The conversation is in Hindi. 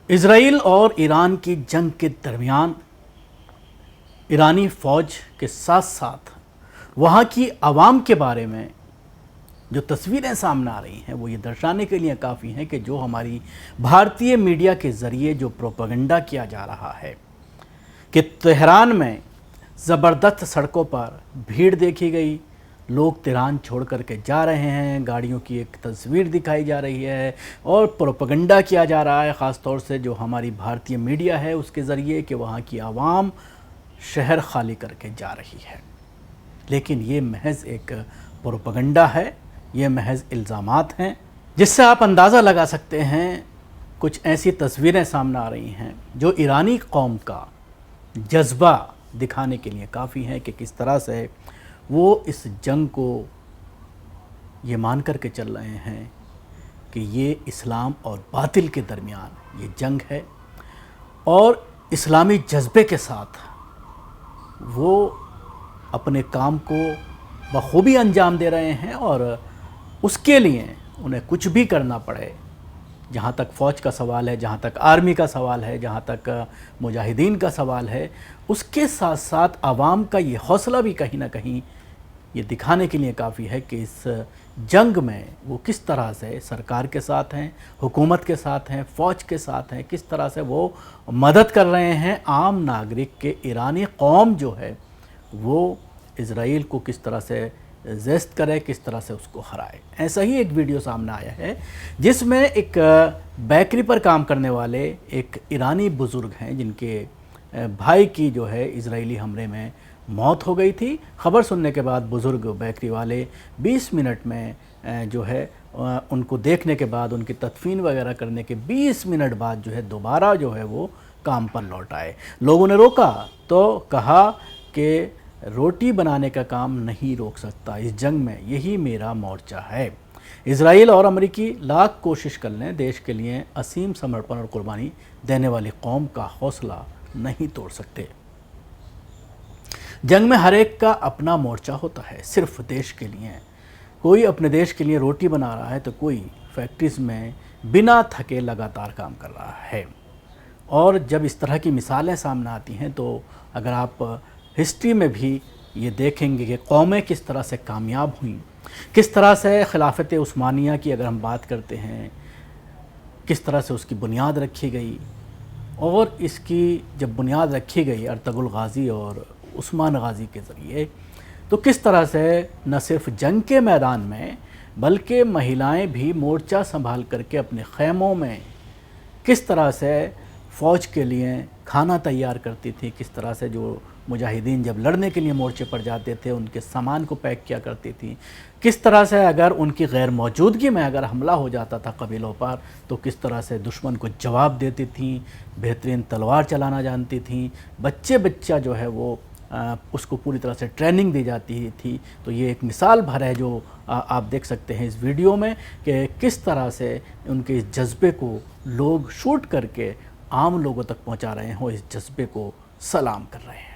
इज़राइल और ईरान की जंग के दरमियान ईरानी फ़ौज के साथ साथ वहाँ की आवाम के बारे में जो तस्वीरें सामने आ रही हैं वो ये दर्शाने के लिए काफ़ी हैं कि जो हमारी भारतीय मीडिया के ज़रिए जो प्रोपेगेंडा किया जा रहा है कि तेहरान में ज़बरदस्त सड़कों पर भीड़ देखी गई, लोग तेहरान छोड़ कर के जा रहे हैं, गाड़ियों की एक तस्वीर दिखाई जा रही है और प्रोपेगेंडा किया जा रहा है ख़ास तौर से जो हमारी भारतीय मीडिया है उसके ज़रिए कि वहाँ की आवाम शहर खाली करके जा रही है। लेकिन ये महज एक प्रोपेगेंडा है, ये महज इल्ज़ामात हैं जिससे आप अंदाज़ा लगा सकते हैं। कुछ ऐसी तस्वीरें सामने आ रही हैं जो ईरानी कौम का जज्बा दिखाने के लिए काफ़ी हैं कि किस तरह से वो इस जंग को ये मान कर के चल रहे हैं कि ये इस्लाम और बातिल के दरमियान ये जंग है और इस्लामी जज्बे के साथ वो अपने काम को बखूबी अंजाम दे रहे हैं और उसके लिए उन्हें कुछ भी करना पड़े। जहाँ तक फ़ौज का सवाल है, जहाँ तक आर्मी का सवाल है, जहाँ तक मुजाहिदीन का सवाल है, उसके साथ साथ आवाम का ये हौसला भी कहीं ना कहीं ये दिखाने के लिए काफ़ी है कि इस जंग में वो किस तरह से सरकार के साथ हैं, हुकूमत के साथ हैं, फ़ौज के साथ हैं, किस तरह से वो मदद कर रहे हैं आम नागरिक के। ईरानी कौम जो है वो इज़राइल को किस तरह से जेस्ट करे, किस तरह से उसको हराए। ऐसा ही एक वीडियो सामने आया है जिसमें एक बेकरी पर काम करने वाले एक ईरानी बुज़ुर्ग हैं जिनके भाई की जो है इजरायली हमले में मौत हो गई थी। ख़बर सुनने के बाद बुज़ुर्ग बेकरी वाले 20 मिनट में जो है उनको देखने के बाद उनकी तदफीन वगैरह करने के 20 मिनट बाद जो है दोबारा जो है वो काम पर लौट आए। लोगों ने रोका तो कहा कि रोटी बनाने का काम नहीं रोक सकता, इस जंग में यही मेरा मोर्चा है। इज़राइल और अमेरिकी लाख कोशिश कर लें, देश के लिए असीम समर्पण और कुर्बानी देने वाली कौम का हौसला नहीं तोड़ सकते। जंग में हर एक का अपना मोर्चा होता है, सिर्फ देश के लिए। कोई अपने देश के लिए रोटी बना रहा है तो कोई फैक्ट्रीज़ में बिना थके लगातार काम कर रहा है। और जब इस तरह की मिसालें सामने आती हैं तो अगर आप हिस्ट्री में भी ये देखेंगे कि कौमें किस तरह से कामयाब हुई, किस तरह से खिलाफत उस्मानिया की अगर हम बात करते हैं, किस तरह से उसकी बुनियाद रखी गई। और इसकी जब बुनियाद रखी गई अर्तुगरुल गाज़ी और उस्मान गाज़ी के ज़रिए, तो किस तरह से न सिर्फ जंग के मैदान में बल्कि महिलाएं भी मोर्चा संभाल करके अपने ख़ैमों में किस तरह से फ़ौज के लिए खाना तैयार करती थी, किस तरह से जो मुजाहिदीन जब लड़ने के लिए मोर्चे पर जाते थे उनके सामान को पैक किया करती थी, किस तरह से अगर उनकी गैर मौजूदगी में अगर हमला हो जाता था कबीलों पर तो किस तरह से दुश्मन को जवाब देती थी, बेहतरीन तलवार चलाना जानती थी। बच्चा जो है वो उसको पूरी तरह से ट्रेनिंग दी जाती थी। तो ये एक मिसाल भर है जो आप देख सकते हैं इस वीडियो में कि किस तरह से उनके इस जज्बे को लोग शूट करके आम लोगों तक पहुंचा रहे हैं और इस जज्बे को सलाम कर रहे हैं।